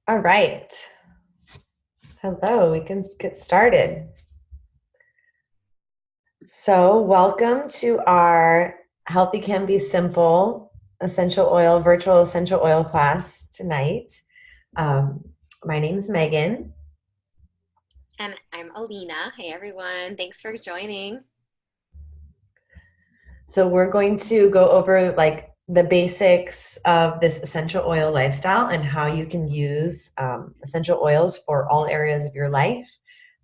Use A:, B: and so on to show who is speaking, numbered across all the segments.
A: All right. Hello, we can get started. So, welcome to our Healthy Can Be Simple virtual essential oil class tonight. Um, my name's Megan.
B: And I'm Alina. Hey everyone, thanks for joining.
A: So, we're going to go over like the basics of this essential oil lifestyle and how you can use essential oils for all areas of your life,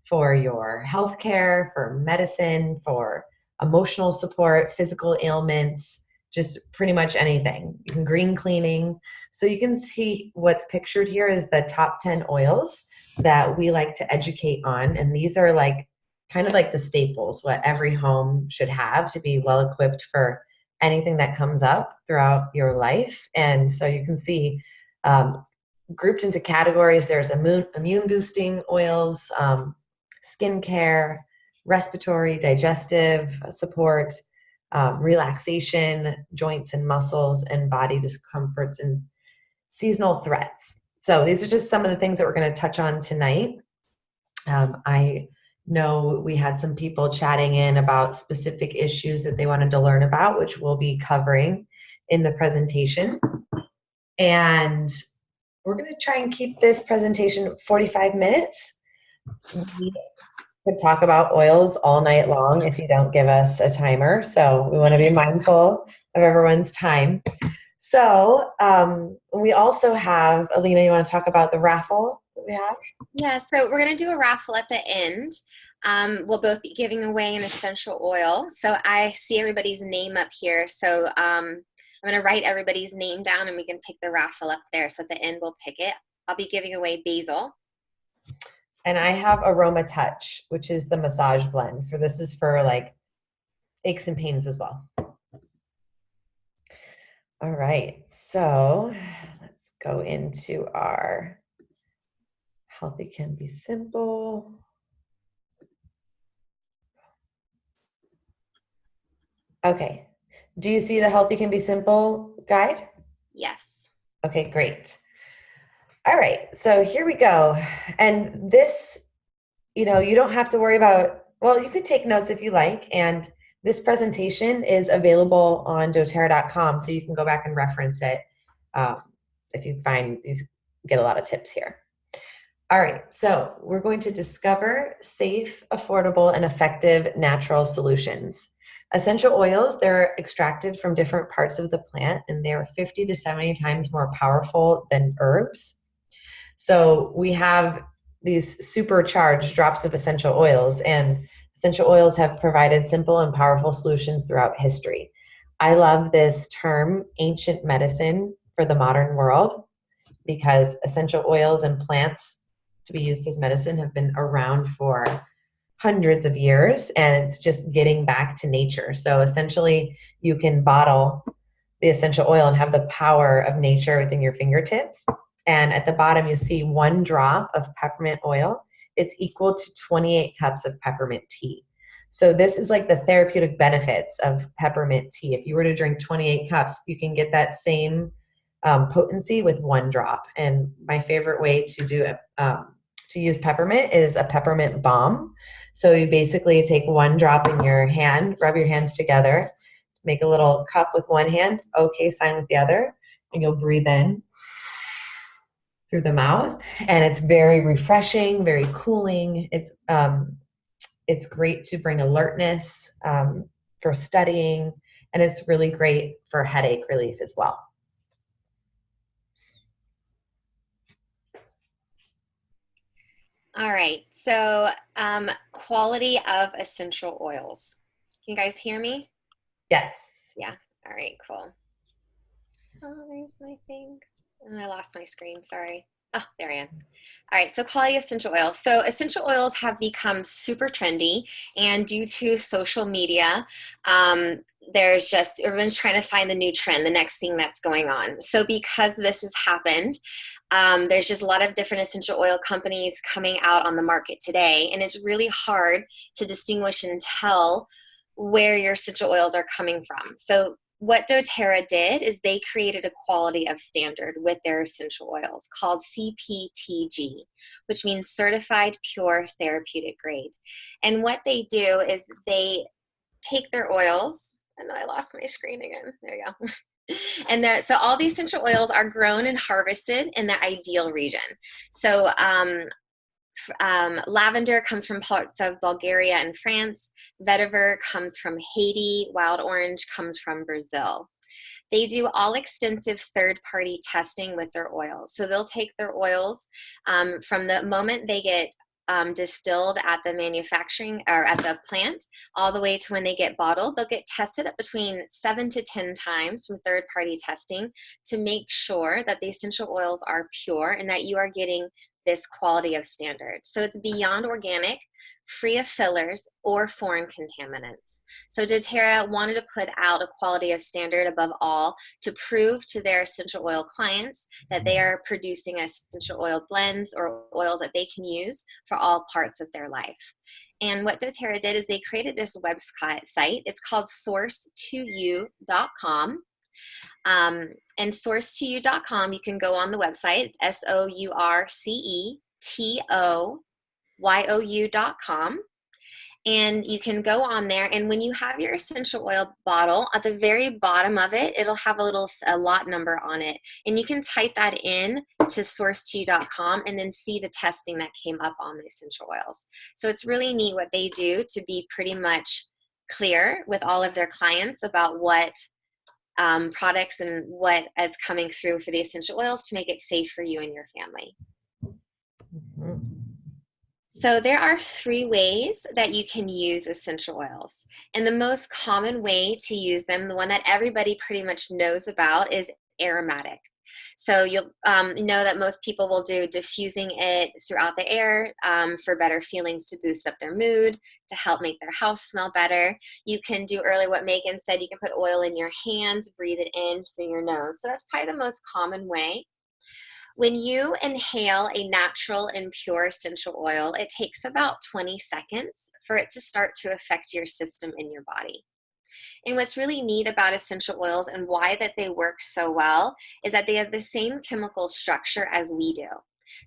A: for your healthcare, for medicine, for emotional support, physical ailments, just pretty much anything. You can green cleaning. So you can see what's pictured here is the top 10 oils that we like to educate on. And these are like kind of like the staples, what every home should have to be well equipped for anything that comes up throughout your life. And so you can see grouped into categories. There's immune boosting oils, skincare, respiratory, digestive support, relaxation, joints and muscles, and body discomforts and seasonal threats. So these are just some of the things that we're going to touch on tonight. I know we had some people chatting in about specific issues that they wanted to learn about, which we'll be covering in the presentation. And we're going to try and keep this presentation 45 minutes. We could talk about oils all night long if you don't give us a timer. So we want to be mindful of everyone's time. So we also have, Alina, you want to talk about the raffle that we have?
B: Yeah, so we're going to do a raffle at the end. We'll both be giving away an essential oil. So I see everybody's name up here. So I'm going to write everybody's name down and we can pick the raffle up there. So at the end, we'll pick it. I'll be giving away basil.
A: And I have Aroma Touch, which is the massage blend. For this is for like aches and pains as well. All right, so let's go into our Healthy Can Be Simple. Okay, do you see the Healthy Can Be Simple guide?
B: Yes.
A: Okay, great. All right, so here we go. And this, you don't have to worry about, well, you could take notes if you like. And this presentation is available on doterra.com, so you can go back and reference it um, if you find you get a lot of tips here. All right, so we're going to discover safe, affordable, and effective natural solutions. Essential oils, they're extracted from different parts of the plant, and they're 50 to 70 times more powerful than herbs. So we have these supercharged drops of essential oils, and essential oils have provided simple and powerful solutions throughout history. I love this term, ancient medicine, for the modern world because essential oils and plants to be used as medicine have been around for hundreds of years, and it's just getting back to nature. So essentially, you can bottle the essential oil and have the power of nature within your fingertips. And at the bottom, you see 1 drop of peppermint oil. It's equal to 28 cups of peppermint tea. So this is like the therapeutic benefits of peppermint tea. If you were to drink 28 cups, you can get that same potency with 1 drop. And my favorite way to do it, to use peppermint is a peppermint balm. So you basically take 1 drop in your hand, rub your hands together, make a little cup with one hand, okay sign with the other, and you'll breathe in through the mouth. And it's very refreshing, very cooling. It's great to bring alertness for studying, and it's really great for headache relief as well.
B: All right. So quality of essential oils. Can you guys hear me?
A: Yes.
B: Yeah. All right, cool. Oh, there's my thing. And I lost my screen. Sorry. Oh, there I am. All right, so quality of essential oils. So essential oils have become super trendy, and due to social media, there's just everyone's trying to find the new trend, the next thing that's going on. So because this has happened, there's just a lot of different essential oil companies coming out on the market today, and it's really hard to distinguish and tell where your essential oils are coming from. So what doTERRA did is they created a quality of standard with their essential oils called CPTG, which means Certified Pure Therapeutic Grade. And what they do is they take their oils, and I lost my screen again. There you go. And so all the essential oils are grown and harvested in the ideal region. So lavender comes from parts of Bulgaria and France. Vetiver comes from Haiti. Wild orange comes from Brazil. They do all extensive third-party testing with their oils. So they'll take their oils from the moment they get distilled at the manufacturing or at the plant all the way to when they get bottled. They'll get tested at between 7 to 10 times from third-party testing to make sure that the essential oils are pure and that you are getting this quality of standard. So it's beyond organic, free of fillers or foreign contaminants. So doTERRA wanted to put out a quality of standard above all to prove to their essential oil clients that they are producing essential oil blends or oils that they can use for all parts of their life. And what doTERRA did is they created this website. It's called source2u.com. And source2u.com, you can go on the website. It's sourcetoyou.com. And you can go on there, and when you have your essential oil bottle, at the very bottom of it, it'll have a lot number on it. And you can type that in to source2u.com and then see the testing that came up on the essential oils. So it's really neat what they do to be pretty much clear with all of their clients about what products and what is coming through for the essential oils to make it safe for you and your family. So there are 3 ways that you can use essential oils. And the most common way to use them, the one that everybody pretty much knows about, is aromatic. So you'll know that most people will do diffusing it throughout the air for better feelings, to boost up their mood, to help make their house smell better. You can do earlier what Megan said, you can put oil in your hands, breathe it in through your nose. So that's probably the most common way. When you inhale a natural and pure essential oil, it takes about 20 seconds for it to start to affect your system in your body. And what's really neat about essential oils and why that they work so well is that they have the same chemical structure as we do.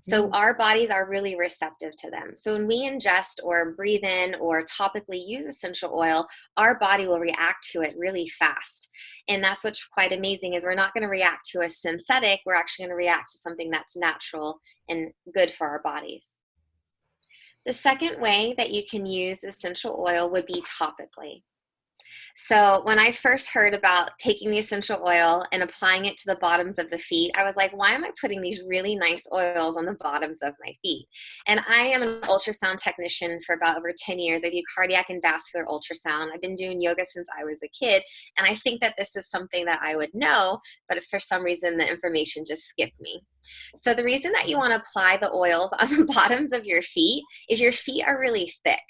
B: So our bodies are really receptive to them. So when we ingest or breathe in or topically use essential oil, our body will react to it really fast. And that's what's quite amazing, is we're not going to react to a synthetic, we're actually going to react to something that's natural and good for our bodies. The second way that you can use essential oil would be topically. So when I first heard about taking the essential oil and applying it to the bottoms of the feet, I was like, why am I putting these really nice oils on the bottoms of my feet? And I am an ultrasound technician for about over 10 years. I do cardiac and vascular ultrasound. I've been doing yoga since I was a kid. And I think that this is something that I would know, but for some reason the information just skipped me. So the reason that you want to apply the oils on the bottoms of your feet is your feet are really thick.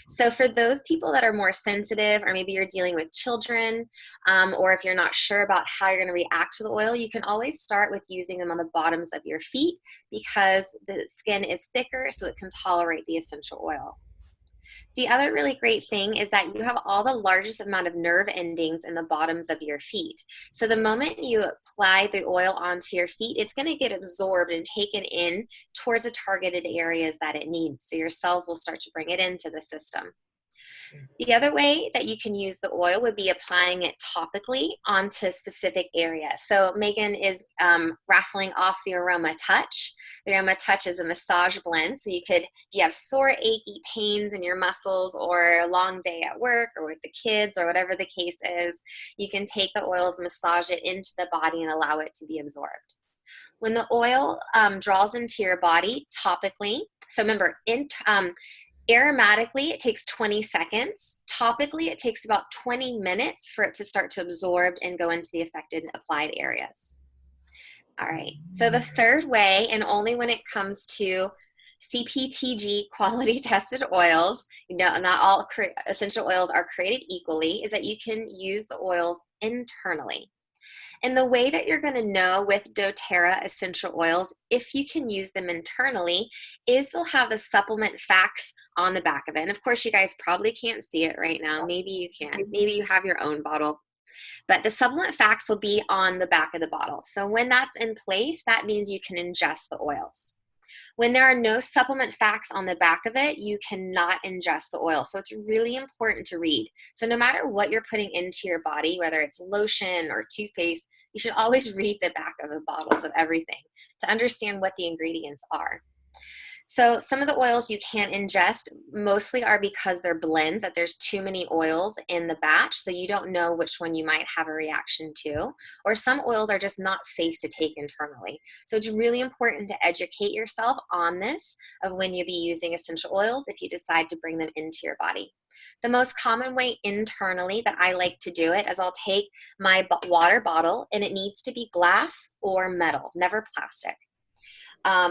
B: So for those people that are more sensitive, or maybe you're dealing with children, or if you're not sure about how you're going to react to the oil, you can always start with using them on the bottoms of your feet because the skin is thicker, so it can tolerate the essential oil. The other really great thing is that you have all the largest amount of nerve endings in the bottoms of your feet. So the moment you apply the oil onto your feet, it's going to get absorbed and taken in towards the targeted areas that it needs. So your cells will start to bring it into the system. The other way that you can use the oil would be applying it topically onto specific areas. So Megan is raffling off the Aroma Touch. The Aroma Touch is a massage blend. So you could, if you have sore, achy pains in your muscles or a long day at work or with the kids or whatever the case is, you can take the oils, massage it into the body and allow it to be absorbed. When the oil draws into your body topically, so remember, aromatically, it takes 20 seconds. Topically, it takes about 20 minutes for it to start to absorb and go into the affected applied areas. All right, so the third way, and only when it comes to CPTG quality tested oils, not all essential oils are created equally, is that you can use the oils internally. And the way that you're going to know with doTERRA essential oils, if you can use them internally, is they'll have the supplement facts on the back of it. And of course, you guys probably can't see it right now. Maybe you can. Maybe you have your own bottle. But the supplement facts will be on the back of the bottle. So when that's in place, that means you can ingest the oils. When there are no supplement facts on the back of it, you cannot ingest the oil. So it's really important to read. So no matter what you're putting into your body, whether it's lotion or toothpaste, you should always read the back of the bottles of everything to understand what the ingredients are. So some of the oils you can't ingest mostly are because they're blends, that there's too many oils in the batch, so you don't know which one you might have a reaction to. Or some oils are just not safe to take internally. So it's really important to educate yourself on this of when you'll be using essential oils if you decide to bring them into your body. The most common way internally that I like to do it is I'll take my water bottle, and it needs to be glass or metal, never plastic.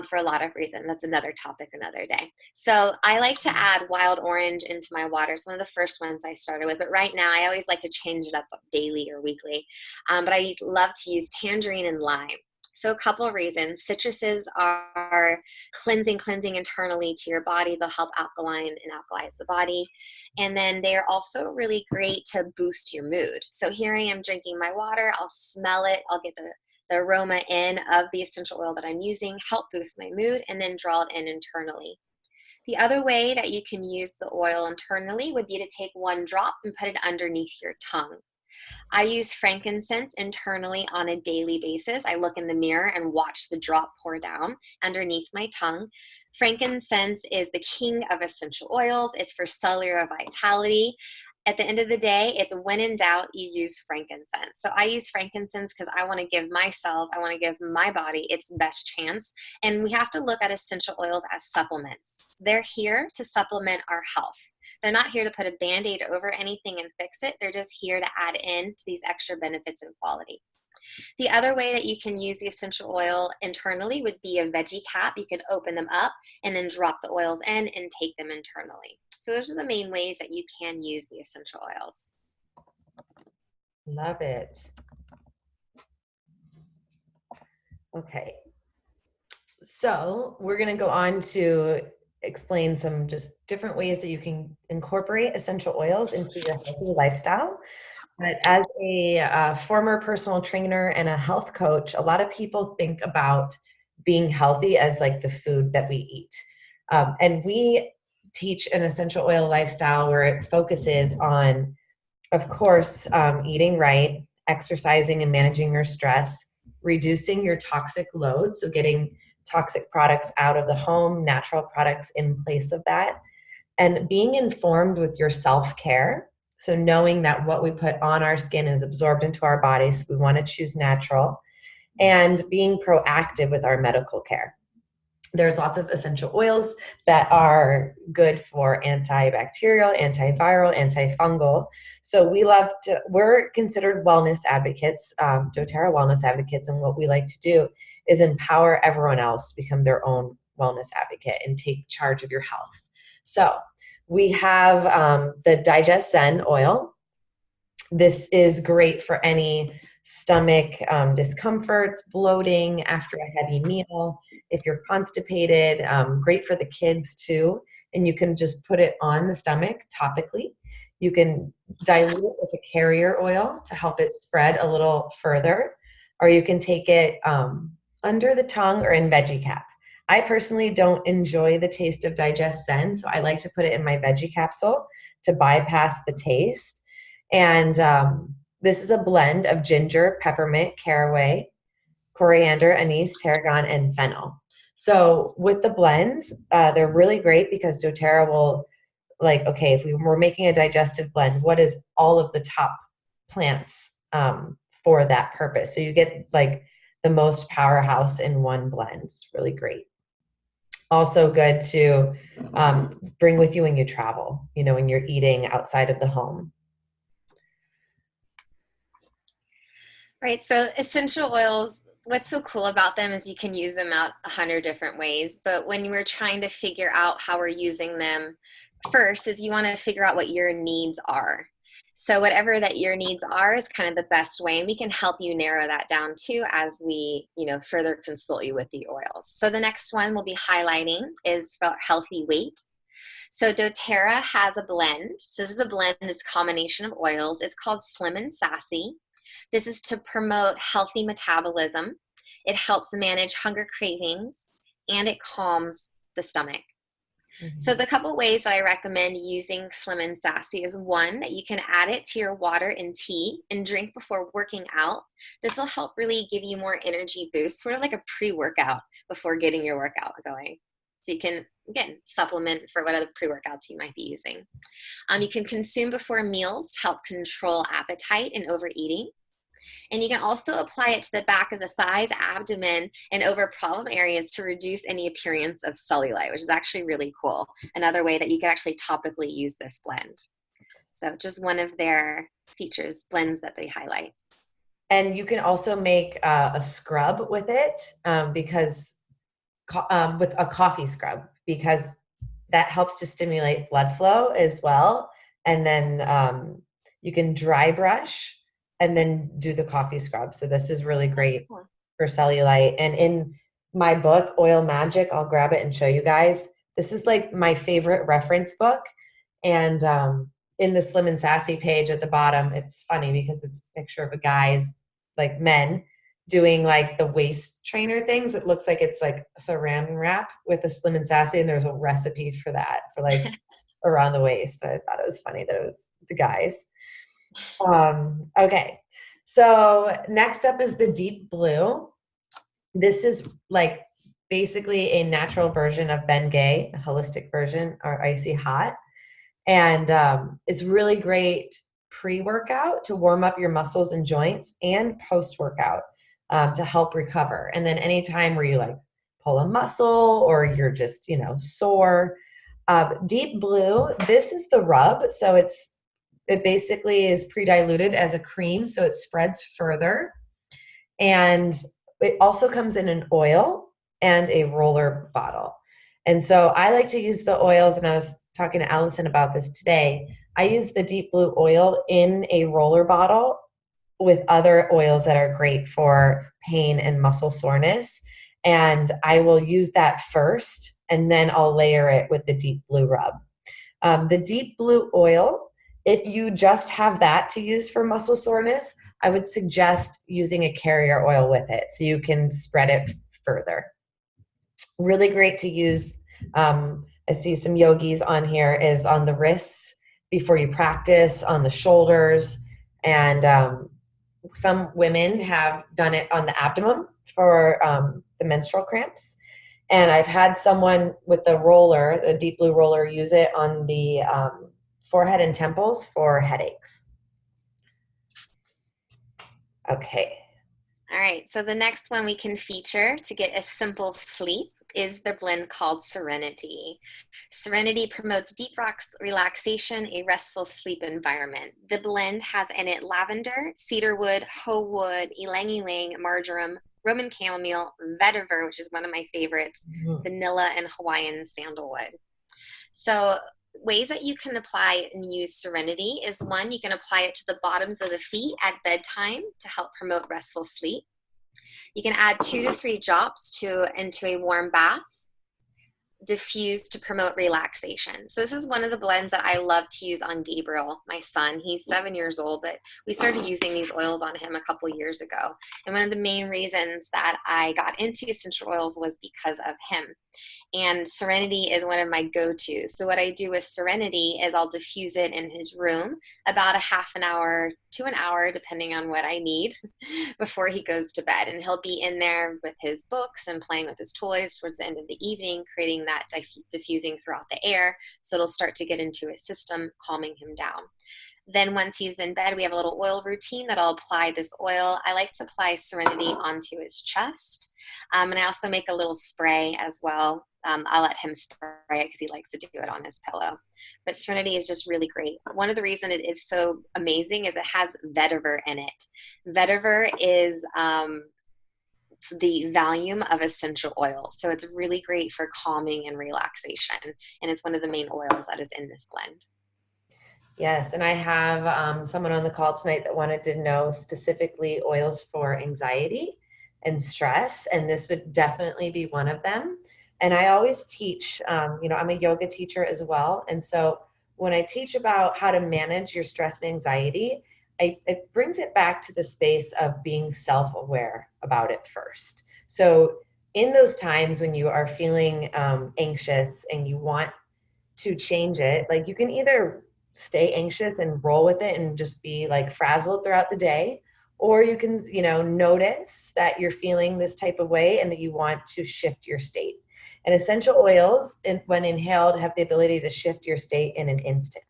B: For a lot of reasons. That's another topic another day. So I like to add wild orange into my water. It's one of the first ones I started with, but right now I always like to change it up daily or weekly. But I love to use tangerine and lime. So a couple of reasons. Citruses are cleansing internally to your body. They'll help alkaline and alkalize the body. And then they're also really great to boost your mood. So here I am drinking my water. I'll smell it. I'll get the aroma in of the essential oil that I'm using, help boost my mood, and then draw it in internally. The other way that you can use the oil internally would be to take one drop and put it underneath your tongue. I use frankincense internally on a daily basis. I look in the mirror and watch the drop pour down underneath my tongue. Frankincense is the king of essential oils. It's for cellular vitality. At the end of the day, it's when in doubt, you use frankincense. So I use frankincense because I want to give myself, I want to give my body its best chance. And we have to look at essential oils as supplements. They're here to supplement our health. They're not here to put a Band-Aid over anything and fix it. They're just here to add in to these extra benefits and quality. The other way that you can use the essential oil internally would be a veggie cap. You can open them up and then drop the oils in and take them internally. So those are the main ways that you can use the essential oils.
A: Love it. Okay. So we're going to go on to explain some just different ways that you can incorporate essential oils into your healthy lifestyle. But as a former personal trainer and a health coach, a lot of people think about being healthy as like the food that we eat. And we teach an essential oil lifestyle where it focuses on, of course, eating right, exercising and managing your stress, reducing your toxic load, so getting toxic products out of the home, natural products in place of that, and being informed with your self-care. So knowing that what we put on our skin is absorbed into our bodies, we want to choose natural, and being proactive with our medical care. There's lots of essential oils that are good for antibacterial, antiviral, antifungal. So we're considered wellness advocates, doTERRA wellness advocates, and what we like to do is empower everyone else to become their own wellness advocate and take charge of your health. So we have the Digest Zen oil. This is great for any stomach discomforts, bloating after a heavy meal. If you're constipated, great for the kids too. And you can just put it on the stomach topically. You can dilute it with a carrier oil to help it spread a little further, or you can take it under the tongue or in veggie cap. I personally don't enjoy the taste of Digest Zen, so I like to put it in my veggie capsule to bypass the taste. And this is a blend of ginger, peppermint, caraway, coriander, anise, tarragon, and fennel. So with the blends, they're really great because doTERRA will, like, okay, if we were making a digestive blend, what is all of the top plants for that purpose? So you get like the most powerhouse in one blend. It's really great. Also good to bring with you when you travel, when you're eating outside of the home.
B: Right, so essential oils, what's so cool about them is you can use them out 100 different ways, but when we're trying to figure out how we're using them, first is you want to figure out what your needs are. So whatever that your needs are is kind of the best way, and we can help you narrow that down too as we, further consult you with the oils. So the next one we'll be highlighting is about healthy weight. So doTERRA has a blend. So this is a blend, this combination of oils. It's called Slim and Sassy. This is to promote healthy metabolism. It helps manage hunger cravings, and it calms the stomach. So
A: Mhm.
B: the couple ways that I recommend using Slim and Sassy is one, that you can add it to your water and tea and drink before working out. This will help really give you more energy boost, sort of like a pre-workout before getting your workout going. So you can, again, supplement for what other pre-workouts you might be using. You can consume before meals to help control appetite and overeating. And you can also apply it to the back of the thighs, abdomen, and over problem areas to reduce any appearance of cellulite, which is actually really cool. Another way that you can actually topically use this blend. So just one of their features, blends that they highlight.
A: And you can also make a scrub with it because with a coffee scrub, because that helps to stimulate blood flow as well. And then you can dry brush and then do the coffee scrub. So this is really great
B: Cool.
A: for cellulite. And in my book, Oil Magic, I'll grab it and show you guys. This is like my favorite reference book. And in the Slim and Sassy page at the bottom, it's funny because it's a picture of a guy's, like men, doing like the waist trainer things. It looks like it's like saran wrap with a Slim and Sassy, and there's a recipe for that for like around the waist. I thought it was funny that it was the guys. Okay, so next up is the Deep Blue. This is like basically a natural version of Bengay, a holistic version, or Icy Hot. And it's really great pre-workout to warm up your muscles and joints, and post-workout to help recover. And then anytime where you like pull a muscle or you're just, sore. Deep Blue, this is the rub. So it basically is pre-diluted as a cream, so it spreads further. And it also comes in an oil and a roller bottle. And so I like to use the oils, and I was talking to Allison about this today. I use the Deep Blue oil in a roller bottle with other oils that are great for pain and muscle soreness. And I will use that first, and then I'll layer it with the Deep Blue rub. The Deep Blue oil, if you just have that to use for muscle soreness, I would suggest using a carrier oil with it so you can spread it further. Really great to use. I see some yogis on here, is on the wrists before you practice, on the shoulders, and some women have done it on the abdomen for the menstrual cramps. And I've had someone with the roller, the Deep Blue roller, use it on the forehead and temples for headaches. Okay.
B: All right, so the next one we can feature to get a simple sleep is the blend called Serenity. Serenity promotes deep relaxation, a restful sleep environment. The blend has in it lavender, cedarwood, hoe wood, ylang ylang, marjoram, Roman chamomile, vetiver, which is one of my favorites, vanilla, and Hawaiian sandalwood. So ways that you can apply and use Serenity is one, you can apply it to the bottoms of the feet at bedtime to help promote restful sleep. You can add 2 to 3 drops into a warm bath. Diffuse to promote relaxation. So this is one of the blends that I love to use on Gabriel, my son. He's 7 years old, but we started using these oils on him a couple years ago. And one of the main reasons that I got into essential oils was because of him. And Serenity is one of my go-tos. So what I do with Serenity is I'll diffuse it in his room about a half an hour to an hour, depending on what I need, before he goes to bed. And he'll be in there with his books and playing with his toys towards the end of the evening, creating that diffusing throughout the air. So it'll start to get into his system, calming him down. Then once he's in bed, we have a little oil routine that I'll apply this oil. I like to apply Serenity onto his chest. And I also make a little spray as well. I'll let him spray it because he likes to do it on his pillow. But Serenity is just really great. One of the reasons it is so amazing is it has vetiver in it. Vetiver is the volume of essential oil. So it's really great for calming and relaxation. And it's one of the main oils that is in this blend.
A: Yes, and I have someone on the call tonight that wanted to know specifically oils for anxiety and stress, and this would definitely be one of them. And I always teach, I'm a yoga teacher as well. And so when I teach about how to manage your stress and anxiety, it brings it back to the space of being self-aware about it first. So in those times when you are feeling anxious and you want to change it, like you can either stay anxious and roll with it and just be like frazzled throughout the day, or you can, notice that you're feeling this type of way and that you want to shift your state. And essential oils, when inhaled, have the ability to shift your state in an instant.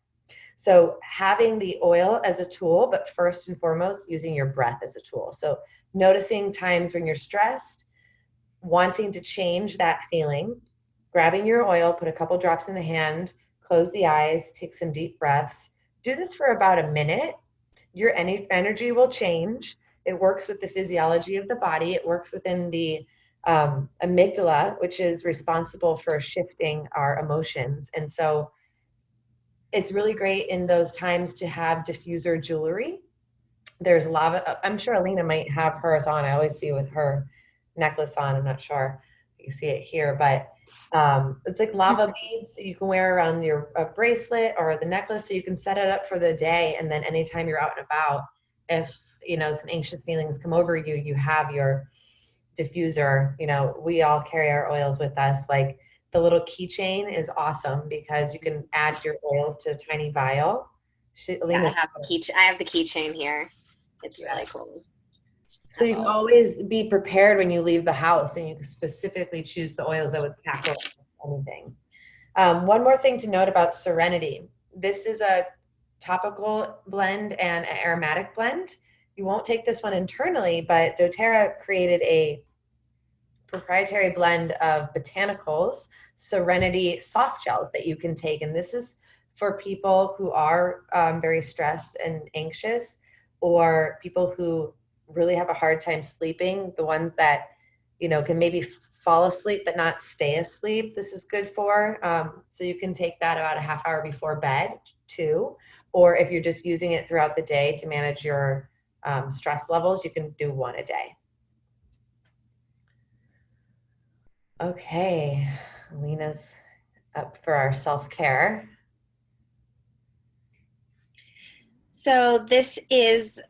A: So having the oil as a tool, but first and foremost, using your breath as a tool. So noticing times when you're stressed, wanting to change that feeling, grabbing your oil, put a couple drops in the hand, close the eyes, take some deep breaths. Do this for about a minute. Your energy will change. It works with the physiology of the body. It works within the amygdala, which is responsible for shifting our emotions. And so it's really great in those times to have diffuser jewelry. There's lava. I'm sure Alina might have hers on. I always see with her necklace on. I'm not sure you can see it here, but it's like lava beads that you can wear around your bracelet or the necklace, so you can set it up for the day. And then anytime you're out and about, if some anxious feelings come over you, you have your diffuser. We all carry our oils with us. Like the little keychain is awesome because you can add your oils to a tiny vial.
B: Yeah,
A: Alina,
B: I have the keychain here. It's
A: yeah.
B: really cool.
A: So
B: That's
A: you can
B: all.
A: always be prepared when you leave the house, and you can specifically choose the oils that would tackle anything. One more thing to note about Serenity. This is a topical blend and an aromatic blend. You won't take this one internally, but doTERRA created a proprietary blend of botanicals, Serenity soft gels that you can take. And this is for people who are very stressed and anxious, or people who really have a hard time sleeping, the ones that, can maybe fall asleep but not stay asleep. This is good for. So you can take that about a half hour before bed too. Or if you're just using it throughout the day to manage your stress levels, you can do one a day. Okay, Alina's up for our self-care.
B: So this is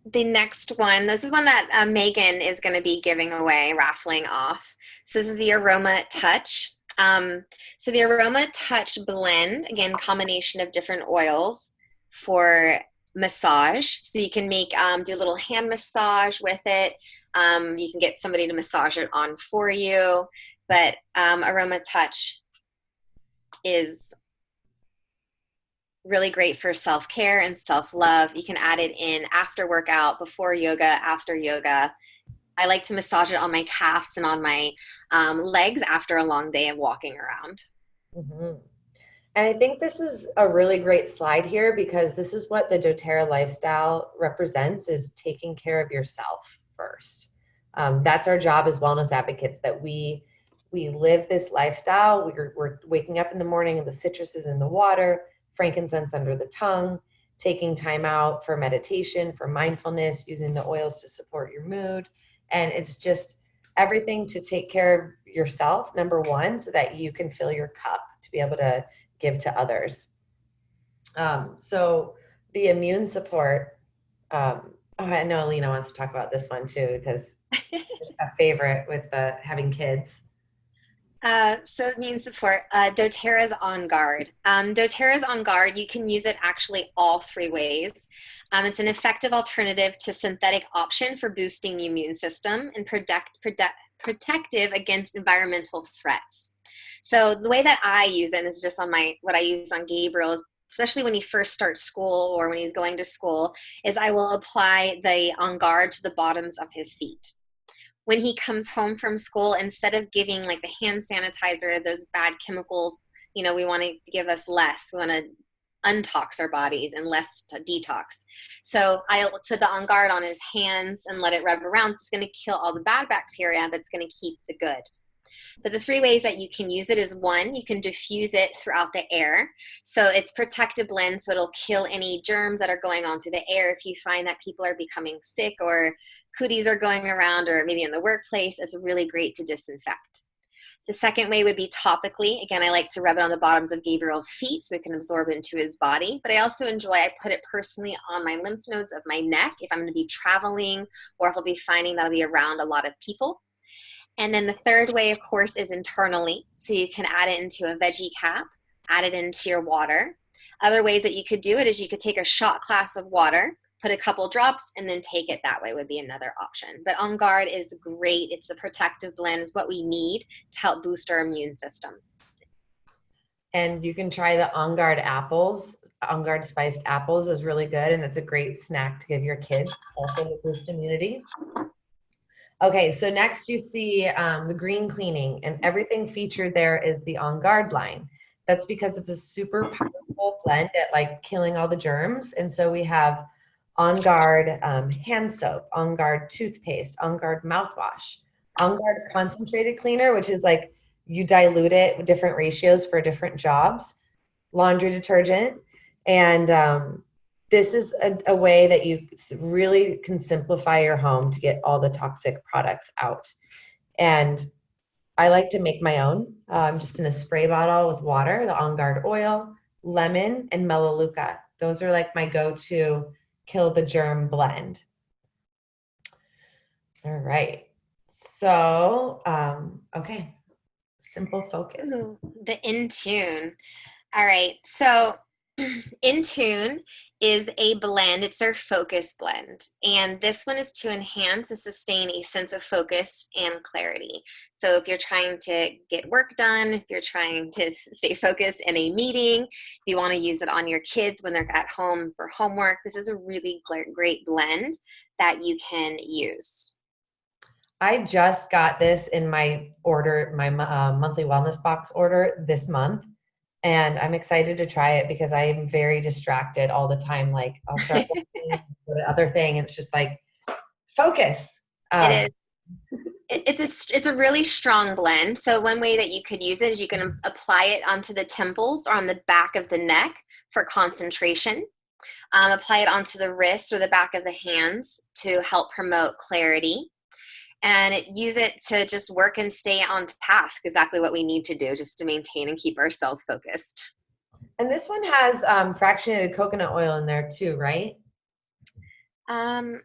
B: the next one. This is one that Megan is going to be giving away, raffling off. So this is the Aroma Touch. So the Aroma Touch blend, again, combination of different oils for massage. So you can make do a little hand massage with it. You can get somebody to massage it on for you. But Aroma Touch is really great for self-care and self-love. You can add it in after workout, before yoga, after yoga. I like to massage it on my calves and on my legs after a long day of walking around.
A: Mm-hmm. And I think this is a really great slide here, because this is what the doTERRA lifestyle represents, is taking care of yourself first. That's our job as wellness advocates, that we live this lifestyle. We're waking up in the morning and the citrus is in the water, frankincense under the tongue, taking time out for meditation, for mindfulness, using the oils to support your mood. And it's just everything to take care of yourself, number one, so that you can fill your cup to be able to give to others. So the immune support, I know Alina wants to talk about this one too, because it's a favorite with having kids.
B: So immune support, doTERRA's On Guard. doTERRA's On Guard, you can use it actually all three ways. It's an effective alternative to synthetic option for boosting the immune system and protective against environmental threats. So the way that I use it is just on what I use on Gabriel, is especially when he first starts school or when he's going to school, is I will apply the On Guard to the bottoms of his feet. When he comes home from school, instead of giving like the hand sanitizer, those bad chemicals, we want to give us less. We want to untox our bodies and less to detox. So I put the On Guard on his hands and let it rub around. It's going to kill all the bad bacteria, but it's going to keep the good. But the three ways that you can use it is, one, you can diffuse it throughout the air. So it's protective blend, so it'll kill any germs that are going on through the air. If you find that people are becoming sick or cooties are going around, or maybe in the workplace, it's really great to disinfect. The second way would be topically. Again, I like to rub it on the bottoms of Gabriel's feet so it can absorb into his body. But I also enjoy, I put it personally on my lymph nodes of my neck if I'm going to be traveling or if I'll be finding that I'll be around a lot of people. And then the third way, of course, is internally. So you can add it into a veggie cap, add it into your water. Other ways that you could do it is you could take a shot glass of water, put a couple drops, and then take it that way would be another option. But On Guard is great. It's a protective blend, is what we need to help boost our immune system.
A: And you can try the On Guard apples. On Guard spiced apples is really good, and it's a great snack to give your kids, also to boost immunity. Okay, so next you see the green cleaning, and everything featured there is the On Guard line. That's because it's a super powerful blend at like killing all the germs. And so we have On Guard hand soap, On Guard toothpaste, On Guard mouthwash, On Guard concentrated cleaner, which is like you dilute it with different ratios for different jobs, laundry detergent, and this is a way that you really can simplify your home to get all the toxic products out. And I like to make my own, just in a spray bottle with water, the On Guard oil, lemon, and melaleuca. Those are like my go-to kill the germ blend. All right. So, okay. Simple focus.
B: Ooh, the Intune. All right. So Intune is a blend. It's their focus blend. And this one is to enhance and sustain a sense of focus and clarity. So if you're trying to get work done, if you're trying to stay focused in a meeting, if you want to use it on your kids when they're at home for homework, this is a really great blend that you can use.
A: I just got this in my order, my monthly wellness box order this month. And I'm excited to try it because I'm very distracted all the time. Like I'll start looking for the other thing, and it's just like focus.
B: It is. It's a really strong blend. So one way that you could use it is you can apply it onto the temples or on the back of the neck for concentration. Apply it onto the wrist or the back of the hands to help promote clarity. And use it to just work and stay on task, exactly what we need to do just to maintain and keep ourselves focused.
A: And this one has fractionated coconut oil in there too, right?
B: I'm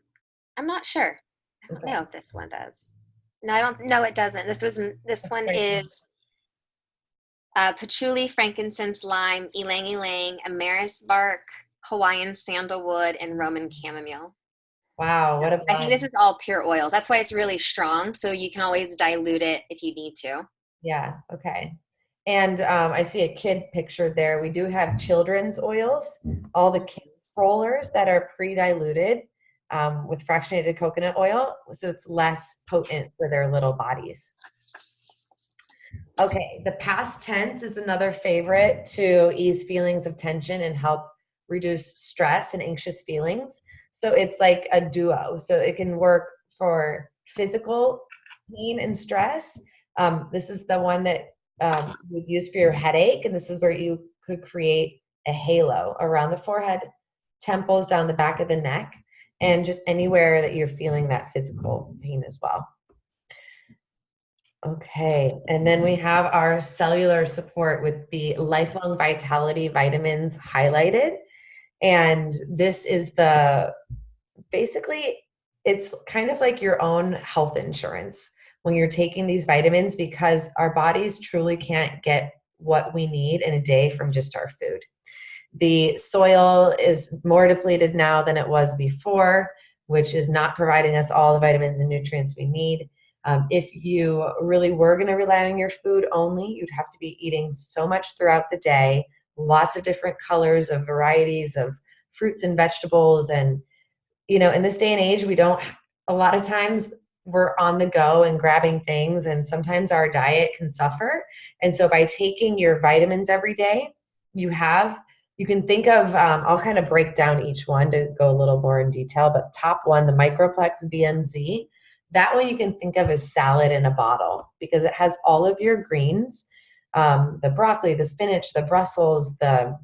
B: not sure. I don't know if this one does. No, I don't. No, it doesn't. This one is patchouli, frankincense, lime, ylang ylang, amaris bark, Hawaiian sandalwood, and Roman chamomile.
A: Wow, what a blend.
B: I think this is all pure oils. That's why it's really strong. So you can always dilute it if you need to.
A: Yeah, okay. And I see a kid pictured there. We do have children's oils, all the kids rollers that are pre-diluted with fractionated coconut oil, so it's less potent for their little bodies. Okay, the past tense is another favorite to ease feelings of tension and help reduce stress and anxious feelings. So it's like a duo. So it can work for physical pain and stress. This is the one that you would use for your headache. And this is where you could create a halo around the forehead, temples, down the back of the neck, and just anywhere that you're feeling that physical pain as well. Okay, and then we have our cellular support with the Lifelong Vitality vitamins highlighted. And this is basically, it's kind of like your own health insurance when you're taking these vitamins, because our bodies truly can't get what we need in a day from just our food. The soil is more depleted now than it was before, which is not providing us all the vitamins and nutrients we need. If you really were going to rely on your food only, you'd have to be eating so much throughout the day, lots of different colors of varieties of fruits and vegetables. And, you know, in this day and age, a lot of times we're on the go and grabbing things, and sometimes our diet can suffer. And so by taking your vitamins every day, you can think of, I'll kind of break down each one to go a little more in detail, but top one, the Microplex VMZ, that one you can think of as salad in a bottle, because it has all of your greens, the broccoli, the spinach, the Brussels, the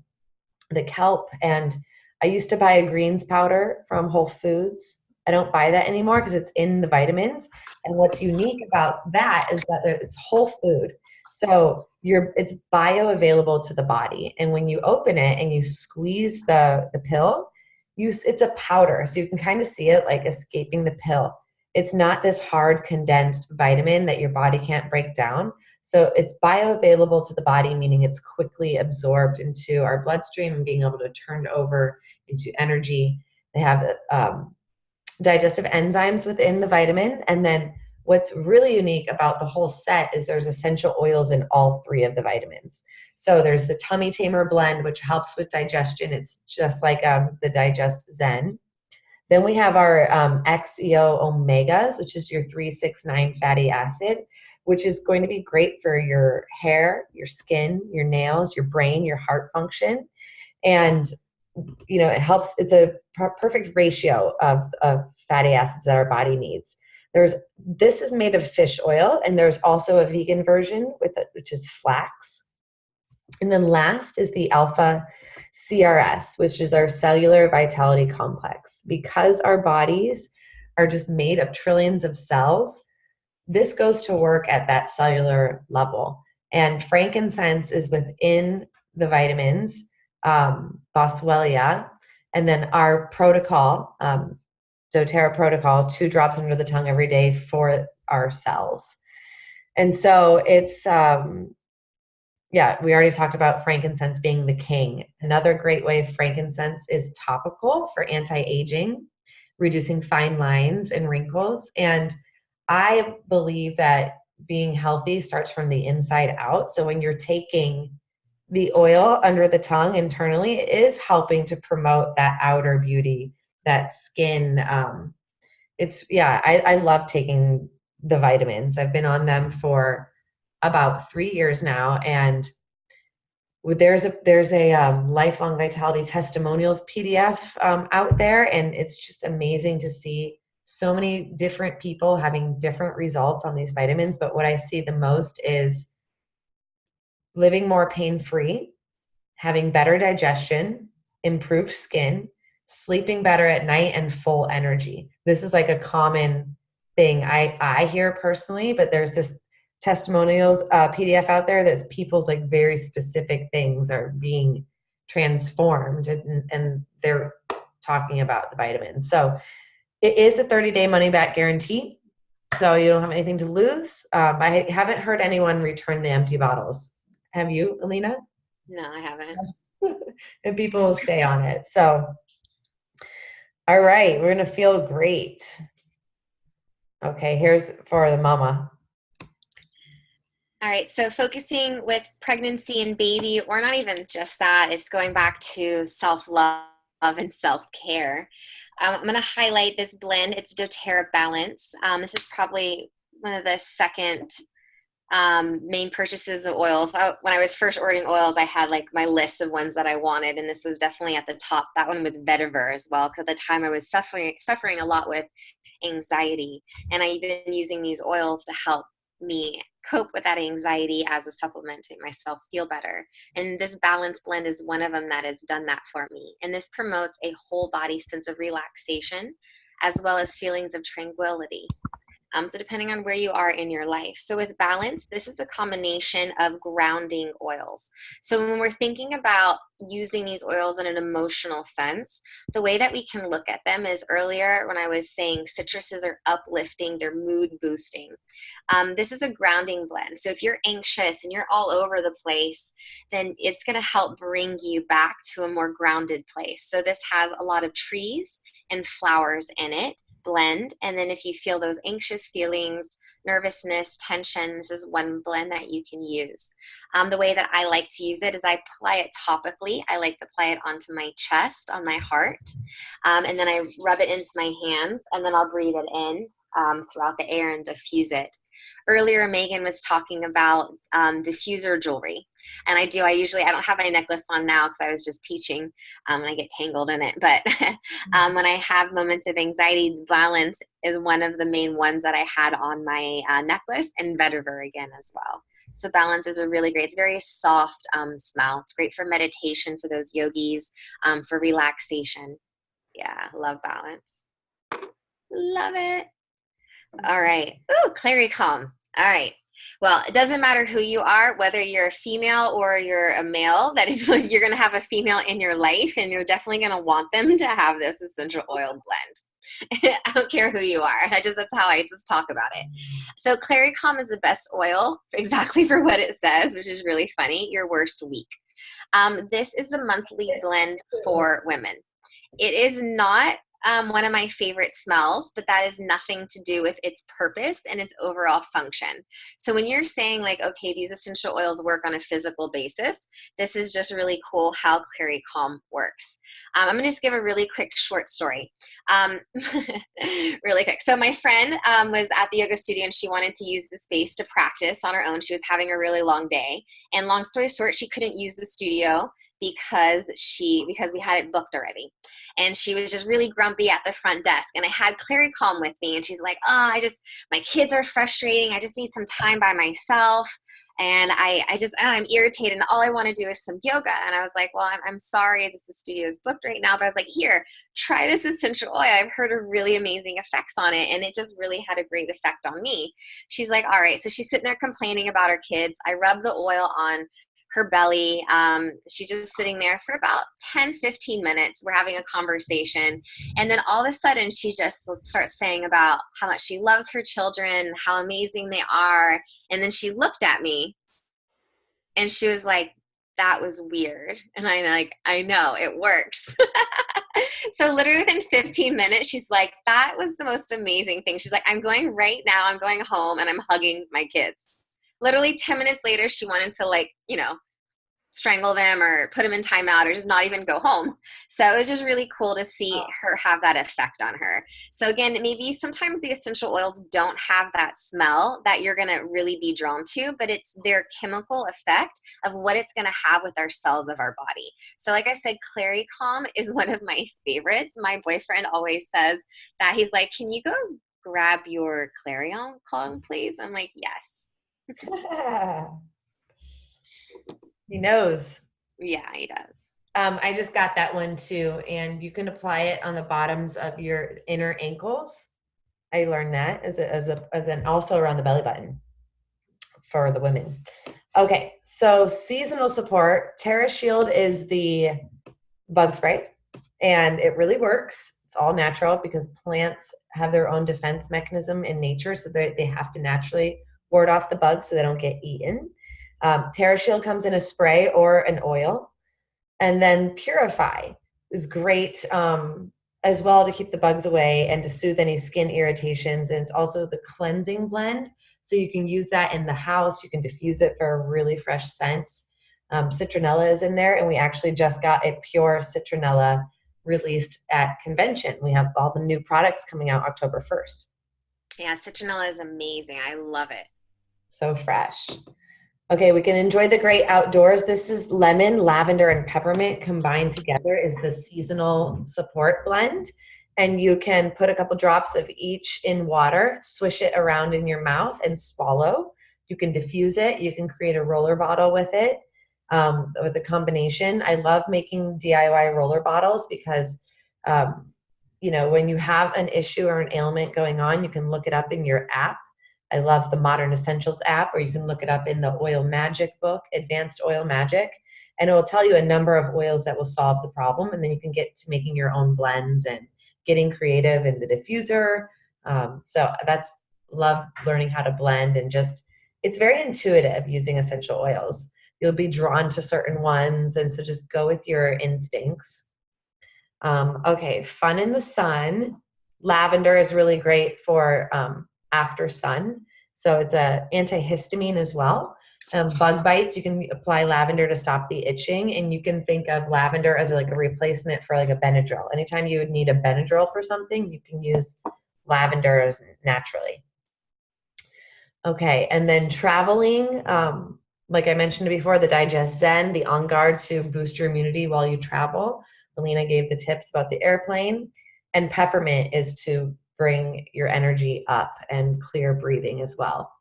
A: kelp. And I used to buy a greens powder from Whole Foods. I don't buy that anymore because it's in the vitamins. And what's unique about that is that it's whole food. So it's bioavailable to the body. And when you open it and you squeeze the pill, it's a powder. So you can kind of see it like escaping the pill. It's not this hard condensed vitamin that your body can't break down. So it's bioavailable to the body, meaning it's quickly absorbed into our bloodstream and being able to turn over into energy. They have digestive enzymes within the vitamin. And then what's really unique about the whole set is there's essential oils in all three of the vitamins. So there's the Tummy Tamer blend, which helps with digestion. It's just like the Digest Zen. Then we have our XEO omegas, which is your 369 fatty acid, which is going to be great for your hair, your skin, your nails, your brain, your heart function. And, it helps. It's a perfect ratio of fatty acids that our body needs. This is made of fish oil, and there's also a vegan version with it, which is flax. And then last is the alpha CRS, which is our cellular vitality complex. Because our bodies are just made of trillions of cells, this goes to work at that cellular level. And frankincense is within the vitamins, boswellia, and then our protocol, doTERRA protocol, 2 drops under the tongue every day for our cells. And so it's, we already talked about frankincense being the king. Another great way of frankincense is topical for anti-aging, reducing fine lines and wrinkles. And I believe that being healthy starts from the inside out. So when you're taking the oil under the tongue internally, it is helping to promote that outer beauty, that skin. I love taking the vitamins. I've been on them for about 3 years now, and there's a lifelong vitality testimonials PDF out there, and it's just amazing to see so many different people having different results on these vitamins. But what I see the most is living more pain-free, having better digestion, improved skin, sleeping better at night, and full energy. This is like a common thing I hear personally, but there's this testimonials PDF out there that's people's like very specific things are being transformed, and they're talking about the vitamins. So it is a 30-day money-back guarantee. So you don't have anything to lose. I haven't heard anyone return the empty bottles. Have you, Alina?
B: No, I haven't.
A: And people will stay on it. So, all right, we're going to feel great. Okay, here's for the mama.
B: All right, so focusing with pregnancy and baby, or not even just that, is going back to self-love and self-care. I'm going to highlight this blend. It's doTERRA Balance. This is probably one of the second main purchases of oils. When I was first ordering oils, I had like my list of ones that I wanted, and this was definitely at the top. That one with vetiver as well, because at the time I was suffering a lot with anxiety, and I've been using these oils to help me cope with that anxiety as a supplement to make myself feel better. And this balance blend is one of them that has done that for me. And this promotes a whole body sense of relaxation as well as feelings of tranquility. So depending on where you are in your life. So with balance, this is a combination of grounding oils. So when we're thinking about using these oils in an emotional sense, the way that we can look at them is earlier when I was saying citruses are uplifting, they're mood boosting. This is a grounding blend. So if you're anxious and you're all over the place, then it's going to help bring you back to a more grounded place. So this has a lot of trees and flowers in it. Blend, and then if you feel those anxious feelings, nervousness, tension, this is one blend that you can use. The way that I like to use it is I apply it topically. I like to apply it onto my chest, on my heart, and then I rub it into my hands, and then I'll breathe it in throughout the air and diffuse it. Earlier, Megan was talking about diffuser jewelry. And I don't have my necklace on now because I was just teaching and I get tangled in it. But when I have moments of anxiety, balance is one of the main ones that I had on my necklace, and vetiver again as well. So balance is it's very soft smell. It's great for meditation for those yogis, for relaxation. Yeah, love balance. Love it. All right. Ooh, Clary Calm. All right. Well, it doesn't matter who you are, whether you're a female or you're a male, that is like you're going to have a female in your life and you're definitely going to want them to have this essential oil blend. I don't care who you are. That's how I just talk about it. So Clary Calm is the best oil exactly for what it says, which is really funny. Your worst week. This is a monthly blend for women. It is not one of my favorite smells, but that is nothing to do with its purpose and its overall function. So when you're saying like, okay, these essential oils work on a physical basis, this is just really cool how Clary Calm works. I'm going to just give a really quick short story. Really quick. So my friend was at the yoga studio and she wanted to use the space to practice on her own. She was having a really long day. And long story short, she couldn't use the studio because we had it booked already. And she was just really grumpy at the front desk. And I had Clary Calm with me and she's like, oh, my kids are frustrating. I just need some time by myself. And I'm irritated and all I want to do is some yoga. And I was like, well, I'm sorry, the studio is booked right now. But I was like, here, try this essential oil. I've heard of really amazing effects on it. And it just really had a great effect on me. She's like, all right. So she's sitting there complaining about her kids. I rub the oil on her belly. She's just sitting there for about 10-15 minutes. We're having a conversation. And then all of a sudden she just starts saying about how much she loves her children, how amazing they are. And then she looked at me and she was like, that was weird. And I'm like, I know, it works. So literally within 15 minutes, she's like, that was the most amazing thing. She's like, I'm going right now. I'm going home and I'm hugging my kids. Literally 10 minutes later, she wanted to strangle them or put them in timeout or just not even go home. So it was just really cool to see her have that effect on her. So again, maybe sometimes the essential oils don't have that smell that you're going to really be drawn to, but it's their chemical effect of what it's going to have with our cells of our body. So like I said, Clary Calm is one of my favorites. My boyfriend always says that he's like, can you go grab your Clary Calm, please? I'm like, yes.
A: He knows.
B: Yeah, he does.
A: I just got that one too, and you can apply it on the bottoms of your inner ankles. I learned that as an also around the belly button for the women. Okay, so seasonal support. Terra Shield is the bug spray, and it really works. It's all natural because plants have their own defense mechanism in nature, so they have to naturally ward off the bugs so they don't get eaten. Terra Shield comes in a spray or an oil. And then Purify is great as well to keep the bugs away and to soothe any skin irritations. And it's also the cleansing blend. So you can use that in the house. You can diffuse it for a really fresh scent. Citronella is in there. And we actually just got a pure citronella released at convention. We have all the new products coming out October 1st.
B: Yeah, citronella is amazing. I love it.
A: So fresh. Okay, we can enjoy the great outdoors. This is lemon, lavender, and peppermint combined together is the seasonal support blend. And you can put a couple drops of each in water, swish it around in your mouth and swallow. You can diffuse it. You can create a roller bottle with it, with the combination. I love making DIY roller bottles because, when you have an issue or an ailment going on, you can look it up in your app. I love the Modern Essentials app, or you can look it up in the Oil Magic book, Advanced Oil Magic, and it will tell you a number of oils that will solve the problem. And then you can get to making your own blends and getting creative in the diffuser. So love learning how to blend, and it's very intuitive using essential oils. You'll be drawn to certain ones. And so just go with your instincts. Okay, Fun in the Sun. Lavender is really great for after sun. So it's a antihistamine as well. Bug bites, you can apply lavender to stop the itching, and you can think of lavender as like a replacement for like a Benadryl. Anytime you would need a Benadryl for something, you can use lavender as naturally. Okay, and then traveling, like I mentioned before, the Digest Zen, the On Guard to boost your immunity while you travel. Alina gave the tips about the airplane, and peppermint is to bring your energy up and clear breathing as well.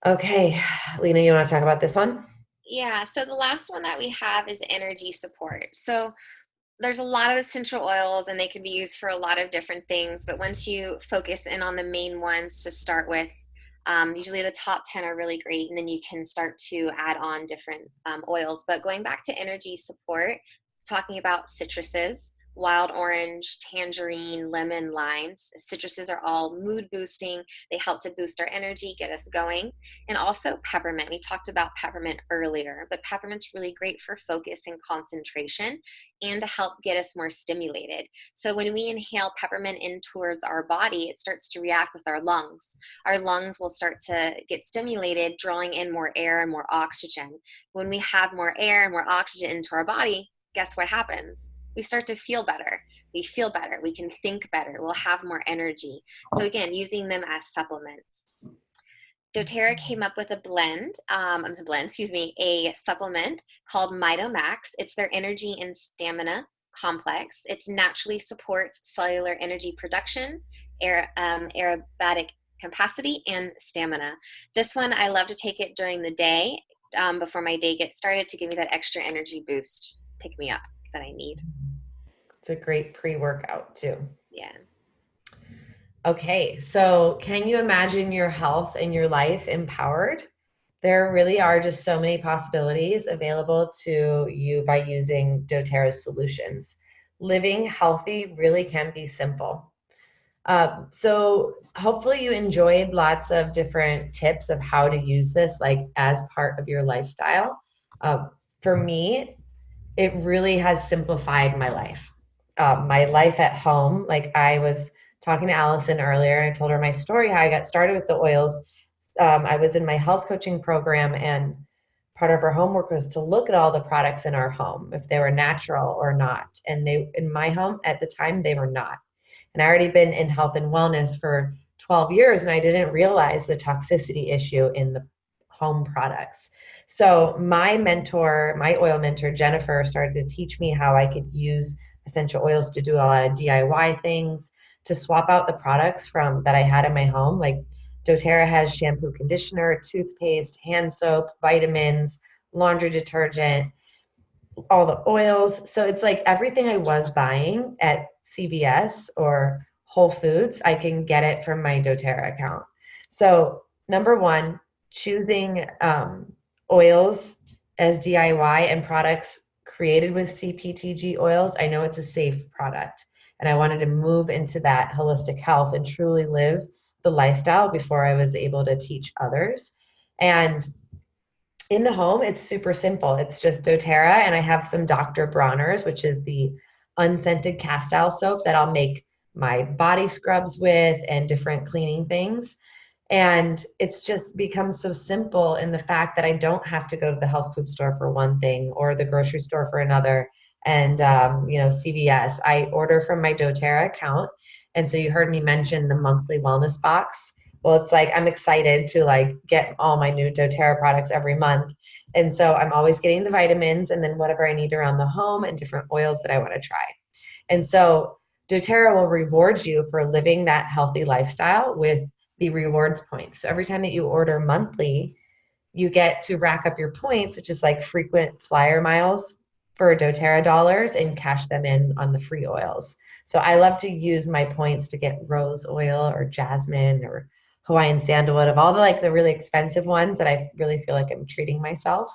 A: Okay, Lena, you want to talk about this one?
B: Yeah, so the last one that we have is energy support. So there's a lot of essential oils and they can be used for a lot of different things, but once you focus in on the main ones to start with, usually the top 10 are really great, and then you can start to add on different oils. But going back to energy support, talking about citruses, wild orange, tangerine, lemon, limes. Citruses are all mood boosting. They help to boost our energy, get us going. And also peppermint. We talked about peppermint earlier, but peppermint's really great for focus and concentration and to help get us more stimulated. So when we inhale peppermint in towards our body, it starts to react with our lungs. Our lungs will start to get stimulated, drawing in more air and more oxygen. When we have more air and more oxygen into our body, guess what happens? We start to feel better. We feel better. We can think better. We'll have more energy. So again, using them as supplements. doTERRA came up with a a supplement called MitoMax. It's their energy and stamina complex. It naturally supports cellular energy production, aerobatic capacity, and stamina. This one, I love to take it during the day before my day gets started to give me that extra energy boost, pick me up that I need.
A: It's a great pre-workout too.
B: Yeah.
A: Okay, so can you imagine your health and your life empowered? There really are just so many possibilities available to you by using doTERRA's solutions. Living healthy really can be simple. So hopefully you enjoyed lots of different tips of how to use this like as part of your lifestyle. For me, it really has simplified my life at home. Like I was talking to Allison earlier, I told her my story, how I got started with the oils. I was in my health coaching program, and part of our homework was to look at all the products in our home, if they were natural or not. And they, in my home at the time, they were not. And I already been in health and wellness for 12 years, and I didn't realize the toxicity issue in the home products. So my mentor, my oil mentor, Jennifer, started to teach me how I could use essential oils to do a lot of DIY things, to swap out the products from that I had in my home. Like doTERRA has shampoo, conditioner, toothpaste, hand soap, vitamins, laundry detergent, all the oils. So it's like everything I was buying at CVS or Whole Foods, I can get it from my doTERRA account. So number one, choosing oils as DIY and products created with CPTG oils. I know it's a safe product, and I wanted to move into that holistic health and truly live the lifestyle before I was able to teach others. And in the home, it's super simple. It's just doTERRA, and I have some Dr. Bronner's, which is the unscented castile soap that I'll make my body scrubs with and different cleaning things. And it's just become so simple in the fact that I don't have to go to the health food store for one thing or the grocery store for another. And, CVS, I order from my doTERRA account. And so you heard me mention the monthly wellness box. Well, it's like I'm excited to like get all my new doTERRA products every month. And so I'm always getting the vitamins and then whatever I need around the home and different oils that I want to try. And so doTERRA will reward you for living that healthy lifestyle with the rewards points. So every time that you order monthly, you get to rack up your points, which is like frequent flyer miles for doTERRA dollars, and cash them in on the free oils. So I love to use my points to get rose oil or jasmine or Hawaiian sandalwood, of all the like the really expensive ones that I really feel like I'm treating myself.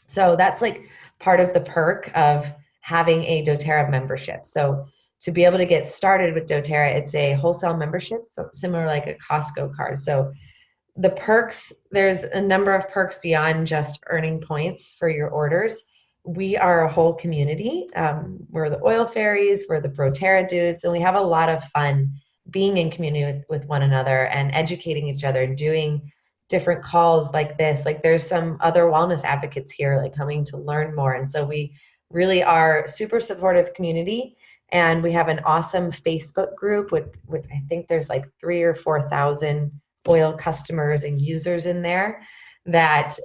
A: So that's like part of the perk of having a doTERRA membership. So to be able to get started with doTERRA, it's a wholesale membership, so similar like a Costco card. So the perks, there's a number of perks beyond just earning points for your orders. We are a whole community. We're the oil fairies, we're the ProTerra dudes, and we have a lot of fun being in community with one another and educating each other, doing different calls like this. Like there's some other wellness advocates here like coming to learn more. And so we really are super supportive community. And we have an awesome Facebook group with I think there's like 3,000 or 4,000 oil customers and users in there, that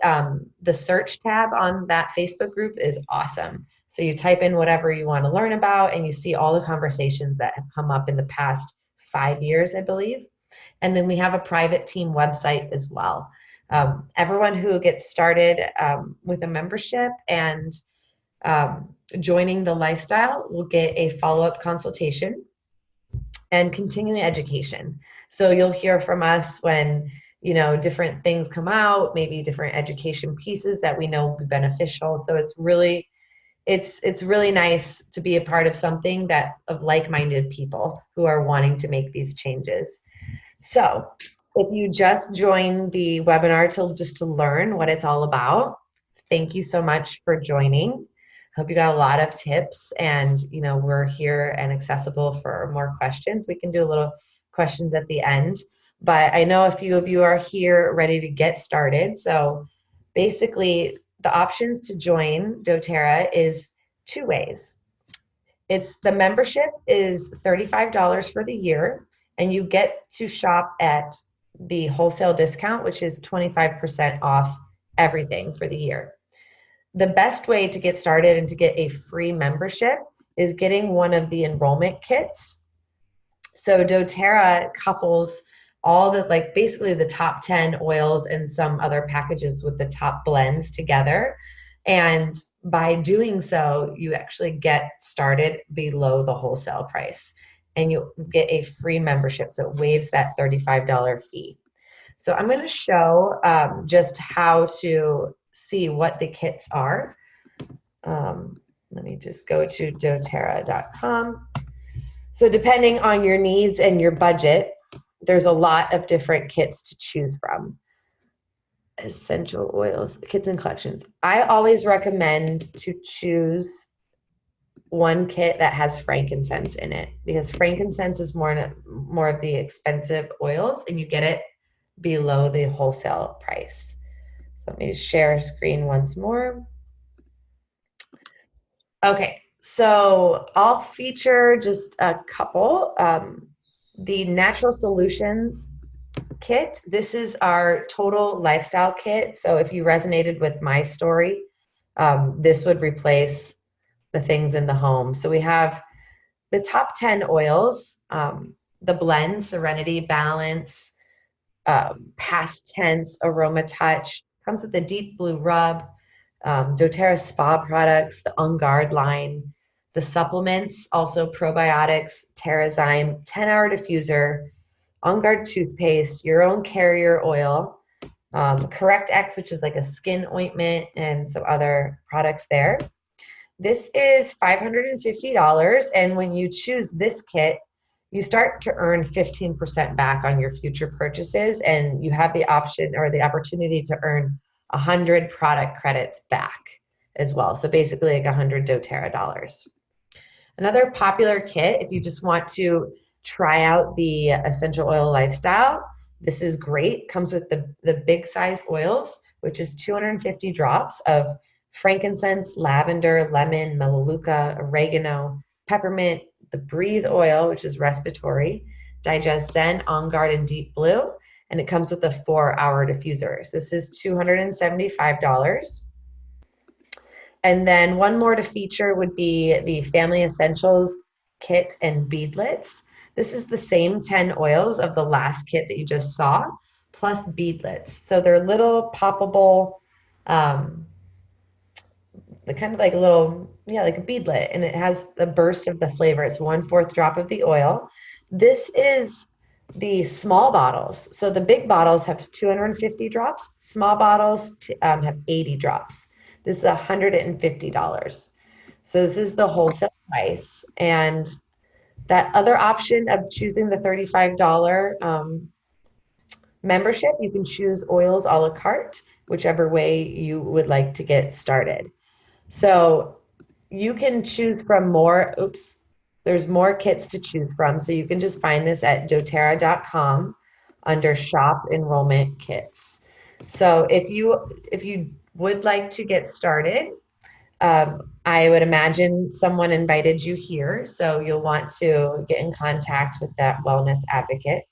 A: the search tab on that Facebook group is awesome. So you type in whatever you want to learn about and you see all the conversations that have come up in the past 5 years, I believe. And then we have a private team website as well. Everyone who gets started with a membership and joining the lifestyle will get a follow-up consultation and continuing education. So you'll hear from us when, different things come out, maybe different education pieces that we know will be beneficial. So it's really nice to be a part of something that of like-minded people who are wanting to make these changes. So if you just joined the webinar just to learn what it's all about, thank you so much for joining. Hope you got a lot of tips, and we're here and accessible for more questions. We can do a little questions at the end, but I know a few of you are here ready to get started. So basically the options to join doTERRA is two ways. The membership is $35 for the year, and you get to shop at the wholesale discount, which is 25% off everything for the year. The best way to get started and to get a free membership is getting one of the enrollment kits. So doTERRA couples all basically the top 10 oils and some other packages with the top blends together. And by doing so, you actually get started below the wholesale price and you get a free membership. So it waives that $35 fee. So I'm going to show just how to see what the kits are. Let me just go to doterra.com. So depending on your needs and your budget, there's a lot of different kits to choose from. Essential oils, kits and collections. I always recommend to choose one kit that has frankincense in it, because frankincense is more of the expensive oils and you get it below the wholesale price. So let me share screen once more. Okay, so I'll feature just a couple. The Natural Solutions kit. This is our total lifestyle kit. So if you resonated with my story, this would replace the things in the home. So we have the top 10 oils, the blend, Serenity, Balance, Past Tense, Aroma Touch, comes with the Deep Blue Rub, doTERRA spa products, the On Guard line, the supplements, also probiotics, Terrazyme, 10-hour diffuser, On Guard toothpaste, your own carrier oil, Correct X, which is like a skin ointment, and some other products there. This is $550, and when you choose this kit, you start to earn 15% back on your future purchases, and you have the option or the opportunity to earn 100 product credits back as well. So basically like 100 doTERRA dollars. Another popular kit, if you just want to try out the essential oil lifestyle, this is great. Comes with the big size oils, which is 250 drops of frankincense, lavender, lemon, melaleuca, oregano, peppermint, the Breathe oil, which is respiratory, Digest Zen, On Guard, and Deep Blue. And it comes with a 4-hour diffuser. So this is $275. And then one more to feature would be the Family Essentials kit and beadlets. This is the same 10 oils of the last kit that you just saw, plus beadlets. So they're little poppable, the kind of like a little, like a beadlet, and it has a burst of the flavor. It's 1/4 drop of the oil. This is the small bottles. So the big bottles have 250 drops. Small bottles have 80 drops. This is $150. So this is the wholesale price. And that other option of choosing the $35 membership, you can choose oils a la carte, whichever way you would like to get started. So you can choose from there's more kits to choose from. So you can just find this at doterra.com under shop enrollment kits. So if you would like to get started, I would imagine someone invited you here. So you'll want to get in contact with that wellness advocate.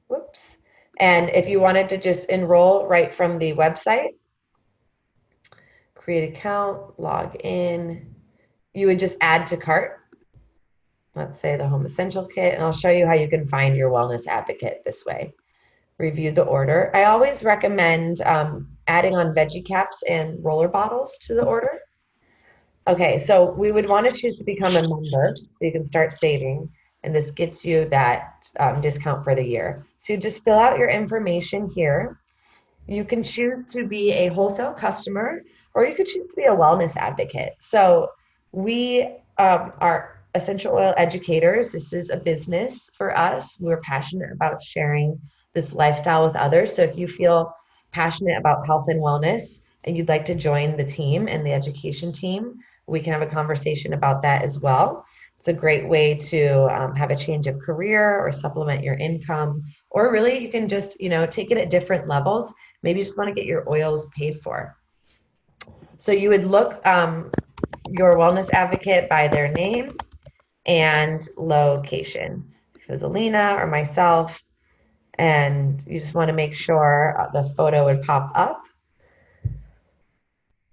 A: Whoops. And if you wanted to just enroll right from the website, create account, log in, you would just add to cart. Let's say the Home Essential Kit, and I'll show you how you can find your wellness advocate this way. Review the order. I always recommend adding on veggie caps and roller bottles to the order. Okay, so we would want to choose to become a member so you can start saving, and this gets you that discount for the year. So you just fill out your information here. You can choose to be a wholesale customer, or you could choose to be a wellness advocate. So we are essential oil educators. This is a business for us. We're passionate about sharing this lifestyle with others. So if you feel passionate about health and wellness and you'd like to join the team and the education team, we can have a conversation about that as well. It's a great way to have a change of career or supplement your income, or really you can just, take it at different levels. Maybe you just want to get your oils paid for. So you would look your wellness advocate by their name and location. If it was Alina or myself, and you just want to make sure the photo would pop up.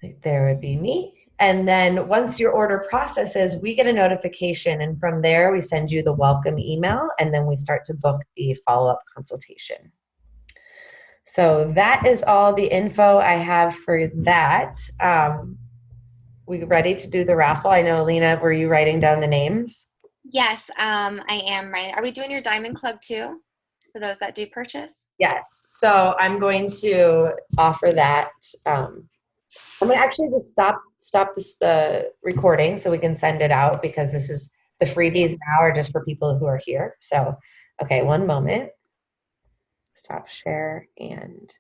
A: Like there would be me. And then once your order processes, we get a notification. And from there, we send you the welcome email. And then we start to book the follow up consultation. So that is all the info I have for that. We ready to do the raffle? I know, Alina, were you writing down the names?
B: Yes, I am right. Are we doing your Diamond Club too? For those that do purchase?
A: Yes. So I'm going to offer that. I'm gonna actually just stop this the recording so we can send it out, because this is the freebies now are just for people who are here. So, okay, one moment. Stop share and